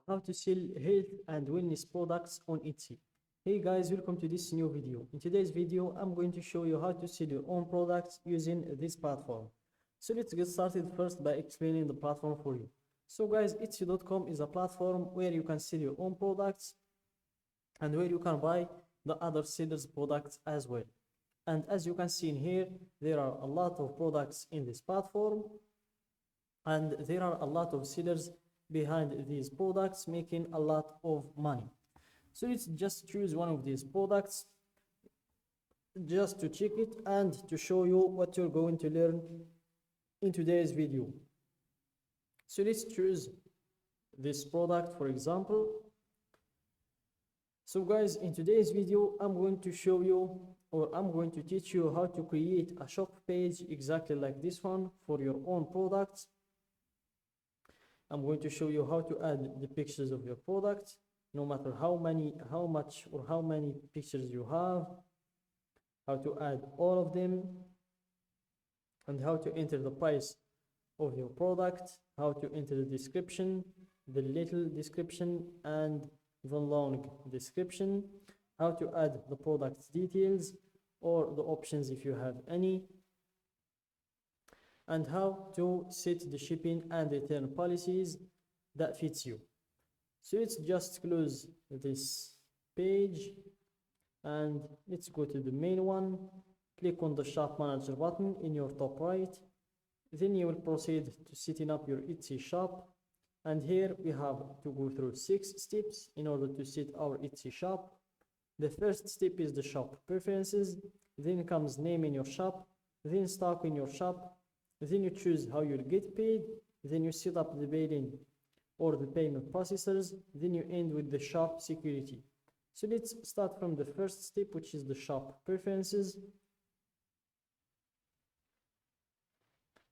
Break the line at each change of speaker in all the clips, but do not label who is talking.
how to sell health and wellness products on Etsy. Hey guys, welcome to this new video. In today's video, I'm going to show you how to sell your own products using this platform. So let's get started first by explaining the platform for you. So guys, Etsy.com is a platform where you can sell your own products and where you can buy the other sellers' products as well. And as you can see in here, there are a lot of products in this platform and there are a lot of sellers behind these products making a lot of money. So let's just choose one of these products just to check it and to show you what you're going to learn in today's video. So let's choose this product, for example. So guys, in today's video, I'm going to show you, or I'm going to teach you how to create a shop page exactly like this one for your own products. I'm going to show you how to add the pictures of your product, no matter how many pictures you have, how to add all of them, and how to enter the price of your product, how to enter the description, the little description and the long description, how to add the product details or the options if you have any, and how to set the shipping and return policies that fits you. So let's just close this page and let's go to the main one. Click on the shop manager button in your top right. Then you will proceed to setting up your Etsy shop. And here we have to go through 6 steps in order to set our Etsy shop. The first step is the shop preferences. Then comes naming your shop. Then stocking your shop. Then you choose how you'll get paid. Then you set up the billing or the payment processors. Then you end with the shop security. So let's start from the first step, which is the shop preferences.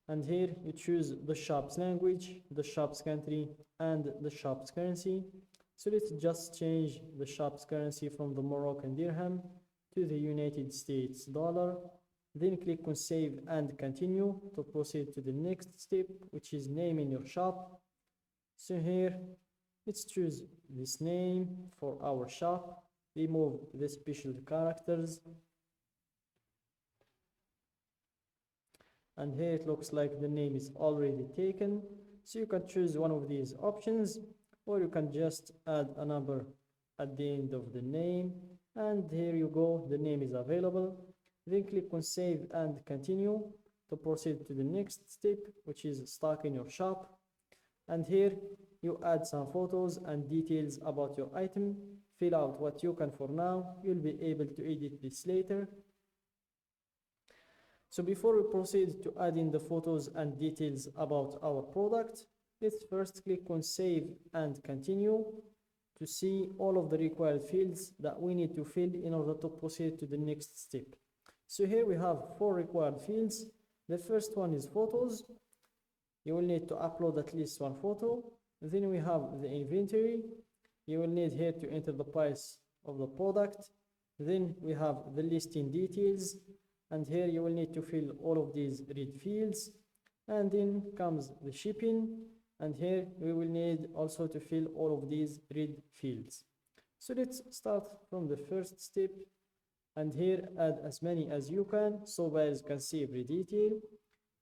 And here you choose the shop's language, the shop's country, and the shop's currency. So let's just change the shop's currency from the Moroccan dirham to the United States dollar. Then click on save and continue to proceed to the next step, which is naming your shop. So here, let's choose this name for our shop. Remove the special characters. And here it looks like the name is already taken. So you can choose one of these options, or you can just add a number at the end of the name. And here you go, the name is available. Then click on save and continue to proceed to the next step, which is stocking your shop. And here you add some photos and details about your item. Fill out what you can for now. You'll be able to edit this later. So before we proceed to adding the photos and details about our product, let's first click on save and continue to see all of the required fields that we need to fill in order to proceed to the next step. So here we have 4 required fields. The first one is photos. You will need to upload at least 1 photo. Then we have the inventory. You will need here to enter the price of the product. Then we have the listing details. And here you will need to fill all of these red fields. And then comes the shipping. And here we will need also to fill all of these red fields. So let's start from the first step. And here add as many as you can so buyers can see every detail.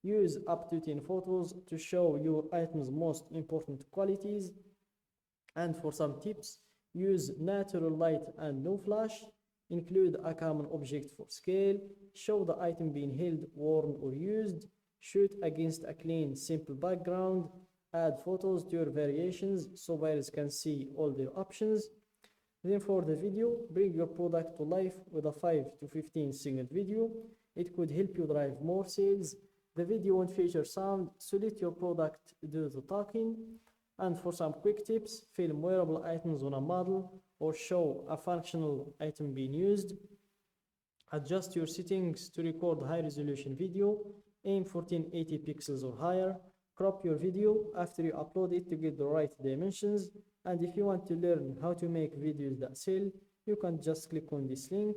Use up to 10 photos to show your item's most important qualities. And for some tips, use natural light and no flash. Include a common object for scale. Show the item being held, worn or used. Shoot against a clean, simple background. Add photos to your variations so buyers can see all their options. Then for the video, bring your product to life with a 5 to 15 second video. It could help you drive more sales. The video won't feature sound, so let your product do the talking. And for some quick tips, film wearable items on a model or show a functional item being used. Adjust your settings to record high resolution video. Aim for 1080 pixels or higher. Crop your video after you upload it to get the right dimensions. And if you want to learn how to make videos that sell, you can just click on this link.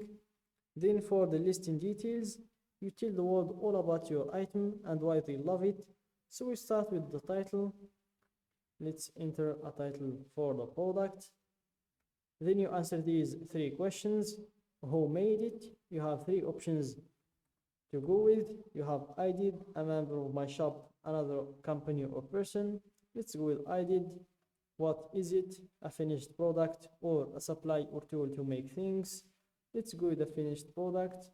Then for the listing details, you tell the world all about your item and why they love it. So we start with the title. Let's enter a title for the product. Then you answer these three questions. Who made it? You have three options to go with. You have I did, a member of my shop, another company or person. Let's go with I did. What is it? A finished product or a supply or tool to make things. Let's go with the finished product.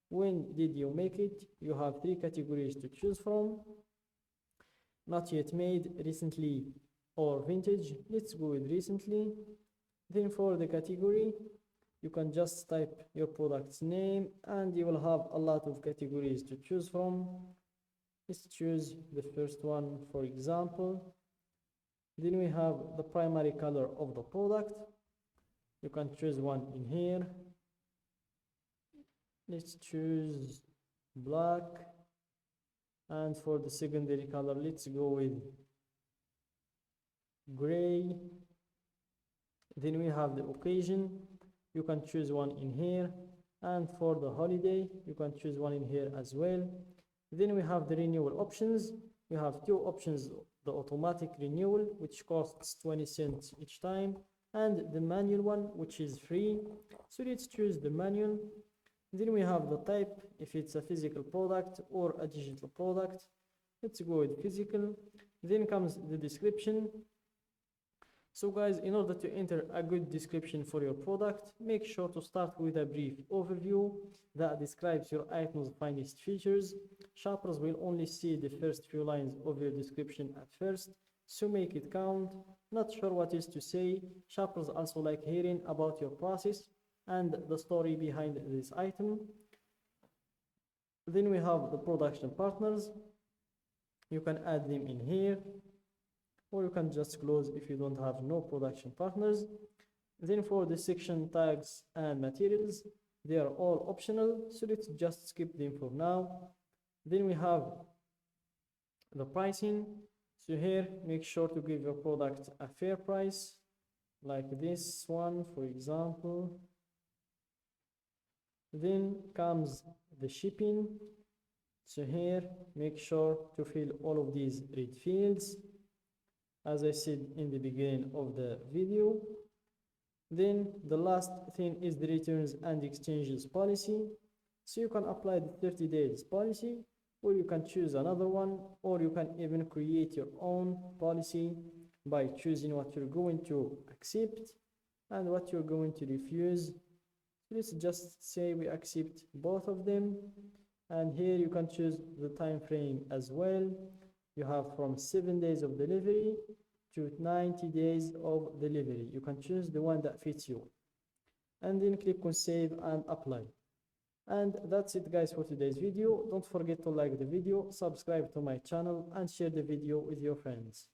When did you make it? You have three categories to choose from. Not yet made, recently, or vintage. Let's go with recently. Then for the category, you can just type your product's name and you will have a lot of categories to choose from. Let's choose the first one, for example. Then we have the primary color of the product. You can choose one in here. Let's choose black. And for the secondary color, let's go with gray. Then we have the occasion. You can choose one in here. And for the holiday, you can choose one in here as well. Then we have the renewal options. You have two options, the automatic renewal, which costs 20 cents each time, and the manual one, which is free. So let's choose the manual. Then we have the type, if it's a physical product or a digital product. Let's go with physical. Then comes the description. So guys, in order to enter a good description for your product, make sure to start with a brief overview that describes your item's finest features. Shoppers will only see the first few lines of your description at first, so make it count. Not sure what is to say? Shoppers also like hearing about your process and the story behind this item. Then we have the production partners. You can add them in here, or you can just close if you don't have no production partners. Then for the section tags and materials, they are all optional, so let's just skip them for now. Then we have the pricing. So here, make sure to give your product a fair price, like this one, for example. Then comes the shipping. So here, make sure to fill all of these red fields, as I said in the beginning of the video. Then the last thing is the returns and exchanges policy. So you can apply the 30 days policy, or you can choose another one, or you can even create your own policy by choosing what you're going to accept and what you're going to refuse. So let's just say we accept both of them. And here you can choose the time frame as well. You have from 7 days of delivery to 90 days of delivery. You can choose the one that fits you. And then click on save and apply. And that's it guys for today's video. Don't forget to like the video, subscribe to my channel, and share the video with your friends.